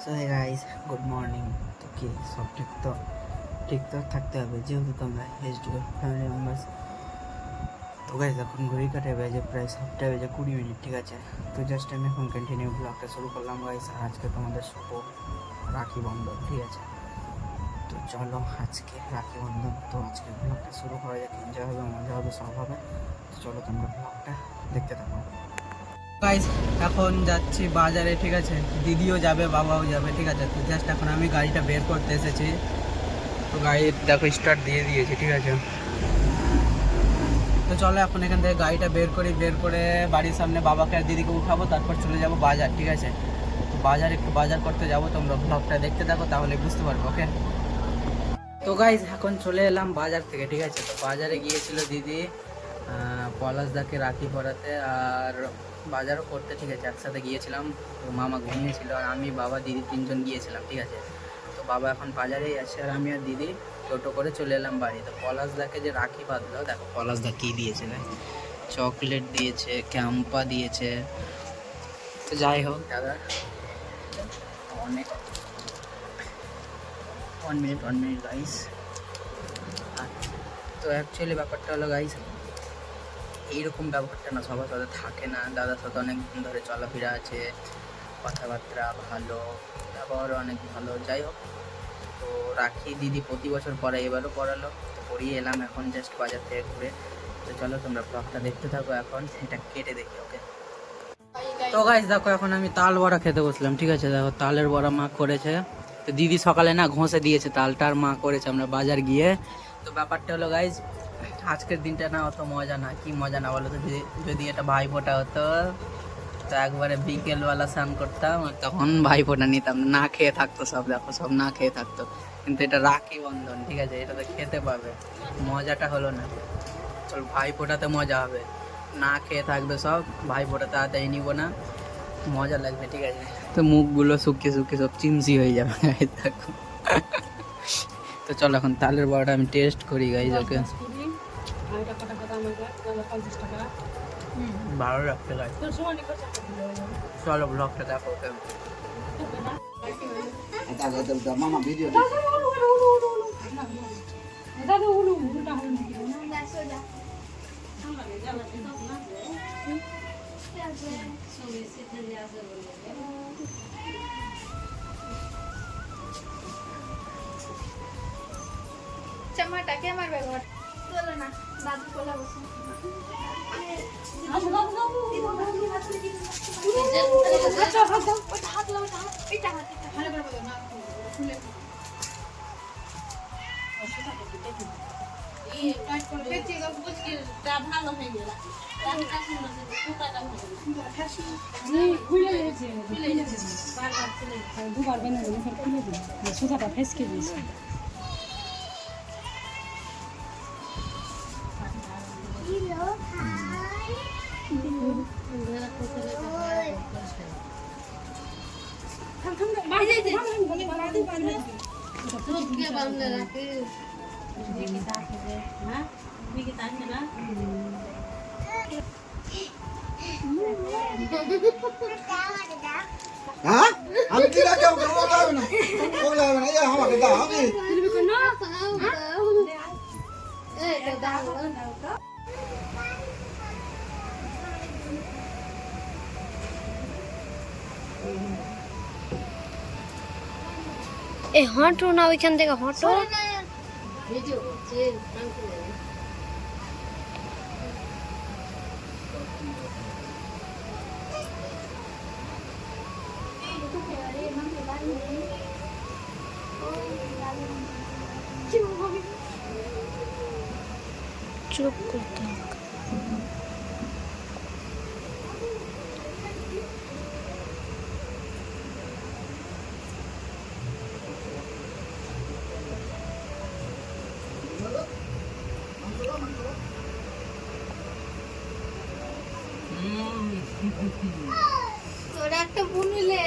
So hey guys, good morning. তো কি সব ঠিক তো থাকতে হবে, যেহেতু তোমরা এইচডিও ফ্যামিলি মেম্বার্স। তো গাইস এখন ঘড়ি কাটে বেজে প্রায় 7:20 ঠিক আছে। তো জাস্ট আমি এখন কন্টিনিউ ব্লগটা শুরু করলাম গাইস। আর আজকে তোমাদের শুভ রাখি বন্ধন, ঠিক আছে। তো চলো আজকে রাখি বন্ধন, তো আজকে ব্লগটা শুরু করা যাক। এনজয় হবে, মজা হবে, সব হবে। তো চলো তোমরা ব্লগটা দেখতে থাকো গাইস। এখন যাচ্ছি বাজারে, ঠিক আছে। দিদিও যাবে, বাবাও যাবে, ঠিক আছে। তো জাস্ট এখন আমি গাড়িটা বের করতে এসেছি। তো গাড়ির দেখো স্টার্ট দিয়ে দিয়েছি, ঠিক আছে। তো চলো এখন এখান থেকে গাড়িটা বের করে বাড়ির সামনে বাবাকে আর দিদিকে উঠাবো, তারপর চলে যাব বাজার, ঠিক আছে। তো একটু বাজার করতে যাবো, তোমরা ব্লগটা দেখতে থাকো, তাহলে বুঝতে পারবো, ওকে। তো গাইস এখন চলে এলাম বাজার থেকে, ঠিক আছে। তো বাজারে গিয়েছিল দিদি পলাশদাকে রাখি পরাতে আর বাজারও করতে, ঠিক আছে। একসাথে গিয়েছিলাম। তো মামা ঘুমিয়েছিল আর আমি, বাবা, দিদি তিনজন গিয়েছিলাম, ঠিক আছে। তো বাবা এখন বাজারেই আছে আর আমি আর দিদি টোটো করে চলে এলাম বাড়ি। তো পলাশদাকে যে রাখি বাঁধলো, দেখো পলাশদা কী দিয়েছে, চকলেট দিয়েছে, ক্যাম্পা দিয়েছে। তো যাই হোক দাদা, অনেক 1 মিনিট গাইস। তো অ্যাকচুয়ালি ব্যাপারটা হলো গাইস, এইরকম ব্যাপারটা না সবার সাথে থাকে না। দাদার সাথে অনেক দিন ধরে চলাফেরা আছে, কথাবার্তা ভালো, ব্যবহার অনেক ভালো। যাই হোক, তো রাখি দিদি প্রতি বছর পরে, এবারও পড়ালো। তো পড়িয়ে এলাম এখন জাস্ট বাজার থেকে ঘুরে। তো চলো তোমরা ব্লগটা দেখতে থাকো, এখন এটা কেটে দেখি, ওকে। তো গাইস দেখো এখন আমি তাল বড়া খেতে বসলাম, ঠিক আছে। দেখো তালের বড়া মা করেছে। তো দিদি সকালে না ঘষে দিয়েছে তালটার, মা করেছে আমরা বাজার গিয়ে। তো ব্যাপারটা হলো গাইস, আজকের দিনটা না অত মজা না। কি মজা না বলো তো, যদি এটা ভাইফোঁটা হতো তো একবারে বিকেলবেলা স্নান করতাম আর তখন ভাইফোঁটা নিতাম, না খেয়ে থাকতো সব। দেখো সব না খেয়ে থাকতো, কিন্তু এটা রাখি বন্ধন, ঠিক আছে। এটা তো খেতে পাবে, মজাটা হলো না। চল ভাইফোঁটাতে মজা হবে, না খেয়ে থাকবে সব। ভাইফোঁটা তাড়াতাড়ি নিব না, মজা লাগবে, ঠিক আছে। তো মুখগুলো শুকিয়ে সব চিমসি হয়ে যাবে দেখো। তো চলো এখন তালের বড়াটা আমি টেস্ট করি গাইজ, ওকে। ভালো লাগছে গাইজ, চলো ব্লগটা দেখো, ওকে। মামা ভিডিও চমাটাকে আমার ব্যবহার চলো না, দাদু কোলা বসে ভালো হয়ে গেল। দুবার বেনে খুলে দিল, সুতাটা ফেসকে দিয়েছে। হ্যাঁ আমি কি রাখি আমাকে বলা হবে না, বলা হবে না, এই আমাকে দাও আমি এ হাঁটো না, ওইখান থেকে হাঁটো। চুপ করতে হবে। তোরা একটা বুনলে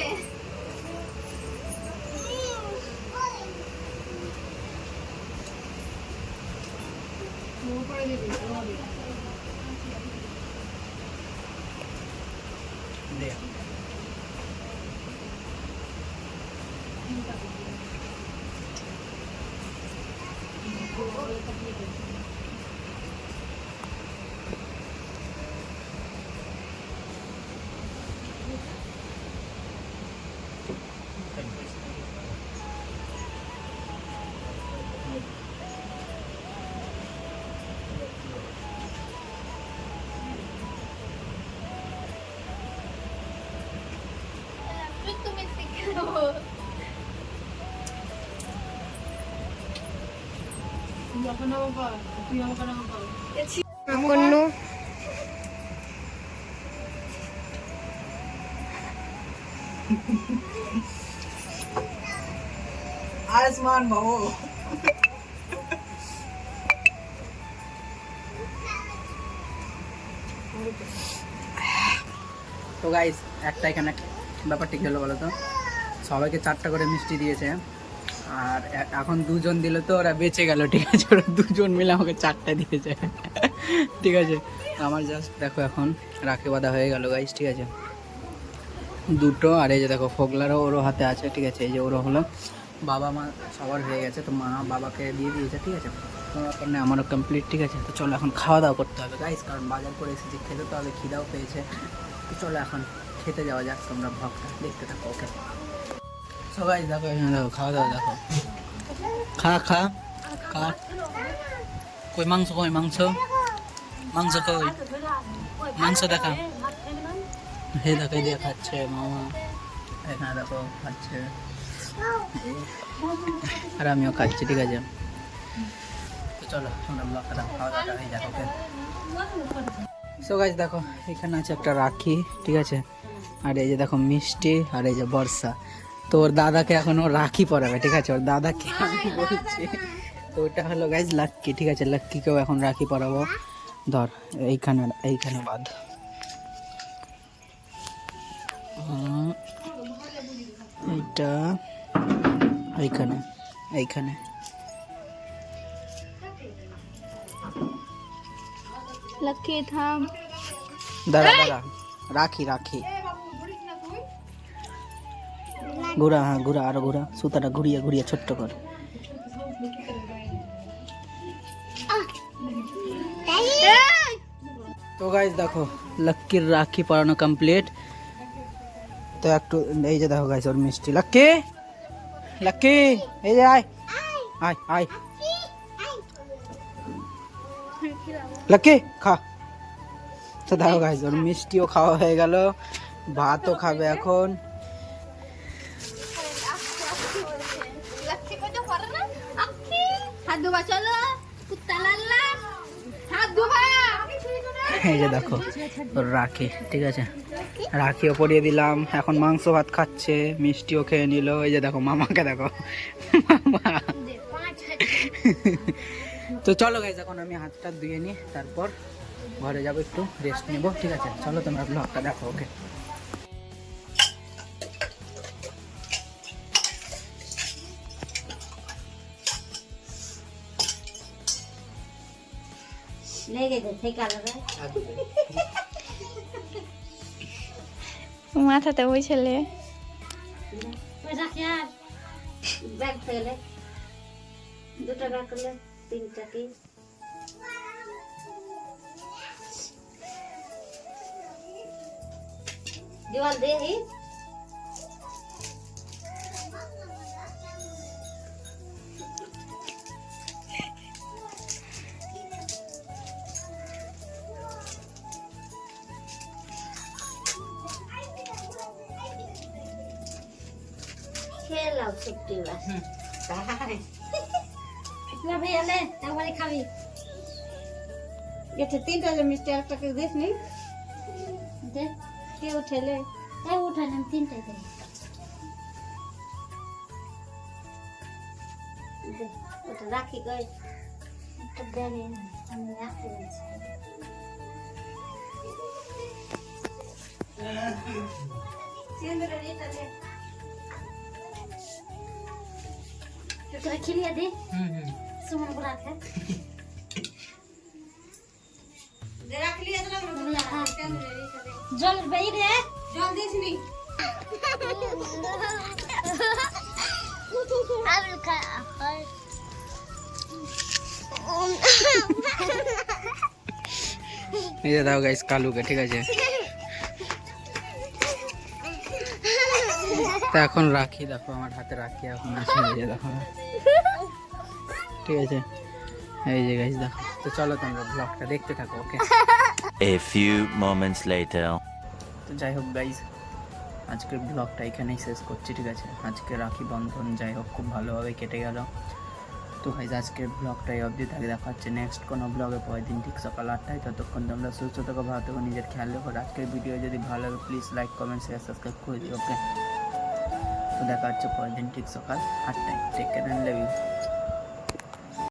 তুমি শিখে নেবো। অন্য आसमान बहु তো গাইস একটা এখানে ব্যাপারটা কি হলো বলো তো, সবাইকে 4টা করে মিষ্টি দিয়েছে আর এখন 2জন দিল তো ওরা বেঁচে গেল, ঠিক আছে, ওরা 2জন মিলে আমাকে 4টা দিয়েছে, ঠিক আছে। আমার জাস্ট দেখো এখন রাখি বাঁধা হয়ে গেল গাইস, ঠিক আছে, 2টো। আর এই যে দেখো ফোগলারও ওরও হাতে আছে, ঠিক আছে, এই যে ওরও হলো, বাবা মা সবার হয়ে গেছে, তো মা বাবাকে দিয়ে দিয়েছে, ঠিক আছে, কোনো ব্যাপার নেই, আমারও কমপ্লিট, ঠিক আছে। তো চলো এখন খাওয়া দাওয়া করতে হবে গাইস, কারণ বাজার করে এসেছি, খেতে তো হবে, খিদাও পেয়েছে। তো চলো এখন খেতে যাওয়া যাক, তোমরা ভক্তটা দেখতে থাকো, ওকে। সো গাইস দেখো এখানে দেখো খাওয়া দাওয়া দেখো, খা খা খা, কই মাংস, কই মাংস, মাংস কই, মাংস দেখা, হে দেখো দিয়ে খাচ্ছে মামা, এখানে দেখো খাচ্ছে, আর আমিও খাচ্ছি, ঠিক আছে। তো চলো আমরা ব্লগটা খাওয়া দাওয়াটা হয়ে যাক, ওকে। সো গাইস দেখো এখানে আছে একটা রাখি, ঠিক আছে, আর এই যে দেখো মিষ্টি, আর এই যে বর্ষা। তো ওর দাদাকে এখন ও রাখি পরাবে, ঠিক আছে, ওর দাদাকে আমি বলছি। তো ওটা হলো গাইস লাক্কি, ঠিক আছে, লাক্কিকেও এখন রাখি পরাবো। ধর এইখানে এইখানে বাঁধ, এইটা এইখানে এইখানে, लक्की थाम দাঁড়া দাঁড়া, রাখি রাখি ঘুরা, হ্যাঁ ঘুরা, আরো ঘুরা, সুতাটা ঘুরিয়ে ঘুরিয়ে ছোট্ট কর। তো গাইস দেখো লাক্কির রাখি পরানো কমপ্লিট। তো একটু এই যে দেখো গাইস ওর মিষ্টি, লাক্কি লাক্কি এই যে আয় আয় আয়, লাক্কি খা। তো দেখো গাইস ওর মিষ্টিও খাওয়া হয়ে গেল, ভাতও খাবে এখন। लक्की को जो कर ना अक्की हाथ धोबा चलो कुत्ता लाला हाथ धोबा। এই যে দেখো ওর রাখি, ঠিক আছে, রাখিও পরিয়ে দিলাম, এখন মাংস ভাত খাচ্ছে, মিষ্টিও খেয়ে নিল। এই যে দেখো মামাকে দেখো, মামা। তো চলো গাইস এখন আমি হাতটা ধুয়ে নিই, তারপর ঘরে যাবো, একটু রেস্ট নেবো, ঠিক আছে। চলো তোমরা ব্লগটা দেখো, ওকে। মাথাতে ওই ছেলে ব্যাগ ফেলে 2 টাকা করলে 3 টাকা দিওয়াল দে হি খেলাও ছুটি বাস তাই না ভাই এলে একবারে খাবি গেছে 3টা যে মিষ্টি একটাকে দিস নি দে কে উঠেলে এই উঠালাম 3টা দে দে ওটা রাখি কই একটা দেনে আমি রাখতে বলছি সিন্দুর এটা দে তোরা খিলিয়ে দে সুমন को राख है दे राख लिया तो जल बई रे जल दिस नी এই যে দাও গাইস কালুকে, ঠিক আছে? তো এখন রাখি, দেখো আমার হাতে রাখি এখন আছে, এই যে দেখো, ঠিক আছে? এই যে গাইস দেখো। তো চলো তোমরা ব্লগটা দেখতে থাকো, ওকে? A few moments later. তো যাই হোক গাইস, আজকের ব্লগটা এখানেই শেষ করছি, ঠিক আছে? আজকে রাখি বন্ধন যাই হোক খুব ভালোভাবে কেটে গেল। তো গাইস আজকের ব্লগটা এই অবধি থাকে, দেখা হচ্ছে নেক্সট কোনো ব্লগে পরের দিন ঠিক সকাল 8টায়। ততক্ষণ তোমরা সুস্থ থাকো, ভালো থাকো, নিজের খেয়াল রেখো। আজকের ভিডিও যদি ভালো লাগে please like comment share subscribe করে দিও, ওকে? তো দেখা হচ্ছে পরের দিন ঠিক সকাল 8টায়। Take care and love you.